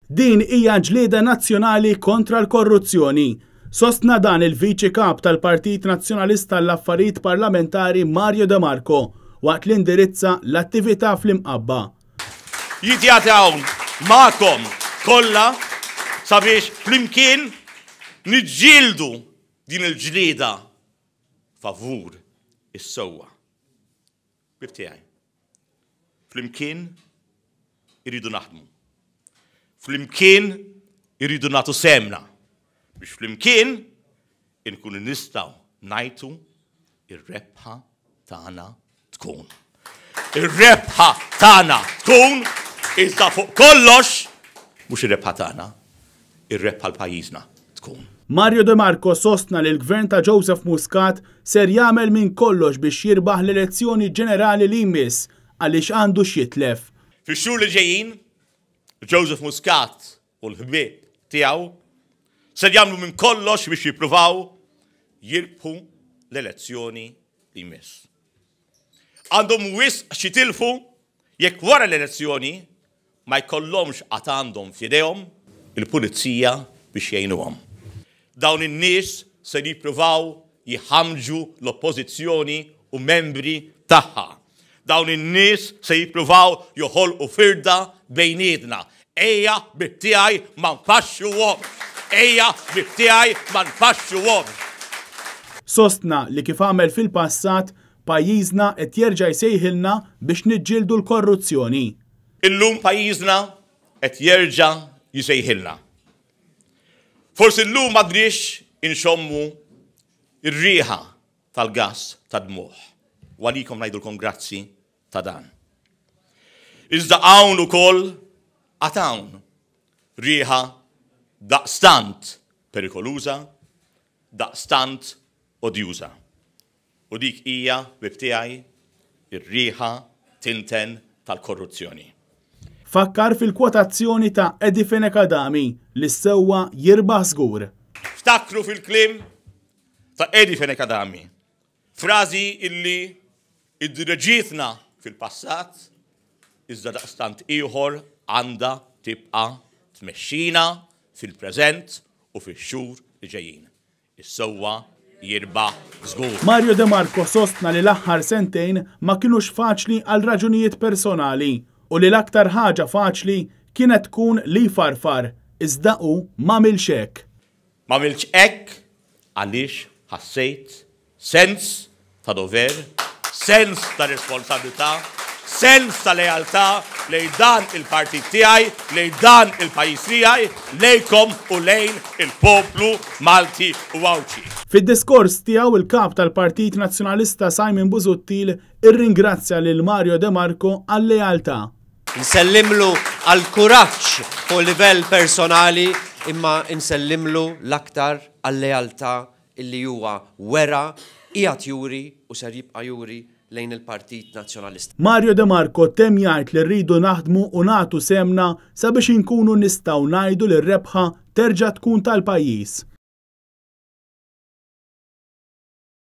Din hija ġlieda nazzjonali kontra l-korruzzjoni. Sostna dan il-Viċi Kap tal-Partit Nazzjonalista għall-Affarijiet Parlamentari Mario De Marco waqt l-indirizza l-attività fl-imqabba. Jitjataw ma'kom kollha sabiex flimkien niġġieldu din il-ġlieda favur is-sewwa. Bibtiegħi. Flimkien iridu naħdmu. Flimkien iridu nagħtu semna biex flimkien inkunu nistgħu ngħidu ir-rebħa tagħna tkun. Ir-rebħa tagħna tkun iżda fuq kollox mhux ir-rebħa tagħna, ir-rebħa l-pajjiżna tkun. Mario De Marco sostna li l-gvern ta' Joseph Muscat ser jagħmel minn kollox biex jirbaħ l-elezzjoni ġenerali li jmiss għaliex għandu x'jitlef. Fix-xhur li ġejjin, Joseph Muscat u l-ħbieb tiegħu ser jagħmlu minn kollox biex jippruvaw jirbħu l-elezzjoni li jmiss. Għandhom wisq xitilfu jekk wara l-elezzjoni ma jkollhomx qatt għandhom f'idejhom il-pulizija biex jgħinuhom. Dawn in-nies se jippruvaw jħammġu l-oppożizzjoni u membri tagħha. Dawn in-nies se jippruvaw joħolqu firda bejnietna. Ejja bibtiegħi ma nfaxxuhom. Ejja bibtiegħi ma nfaxxuhom. Sostna li kif għamel fil-passat pajjiżna qed jerġa' jsejħilna biex niġġieldu l-korruzzjoni. Illum pajjiżna qed jerġa' jisejħilna. Forsi llum m'għadniex inxommu ir-rieħa tal-gass tad-dmuħ. Għalikom ngħidulkom grazzi ta' dan. Iżda hawn ukoll għad hawn rieħa daqstant perikoluża, daqstant odjuża. U dik hija bibtiegħi ir-rieħa tinten tal-korruzzjoni. Fakkar fil-kwotazzjoni ta' Edi Fenekadami li s-sewwa jirbaħ żgur. Ftakru fil-kliem ta' Edi Fenekadami. Frażi illi id-reġietna fil-passat iżda daqstant ieħor għandha tibqa' tmexxina fil-preżent u fix-xhur li ġejjin. Is-sewwa jirbaħ żgur. Mario De Marco sostna li l-aħħar sentejn ma kinux faċli għal raġunijiet personali u li l-aktar ħaġa faċli kienet tkun li farfar iżda hu m'għamilx hekk. M'għamilx hekk għaliex ħassejt sens ta' dover, sens ta' responsabilità, sens ta' lealtà lejn dan il-partit tiegħi, lejn dan il-pajjiż tiegħi, lejkom u lejn il-poplu Malti u Awċi. Fid-diskors tiegħu il-kap tal-Partit Nazzjonalista Simon Busuttil irringrazzja lil Mario De Marco għal-lealtà. Nsellimlu għal-kuraġġ fuq livell personali imma nsellimlu l-aktar għal-lealtà illi huwa wera qiegħed juri u ser jibqa' juri lejn il-Partit Nazzjonalista. Mario De Marco temm jgħid li rridu naħdmu u nagħtu semna sabiex inkunu nistgħu ngħidu li r-rebħa terġa' tkun tal-pajjiż.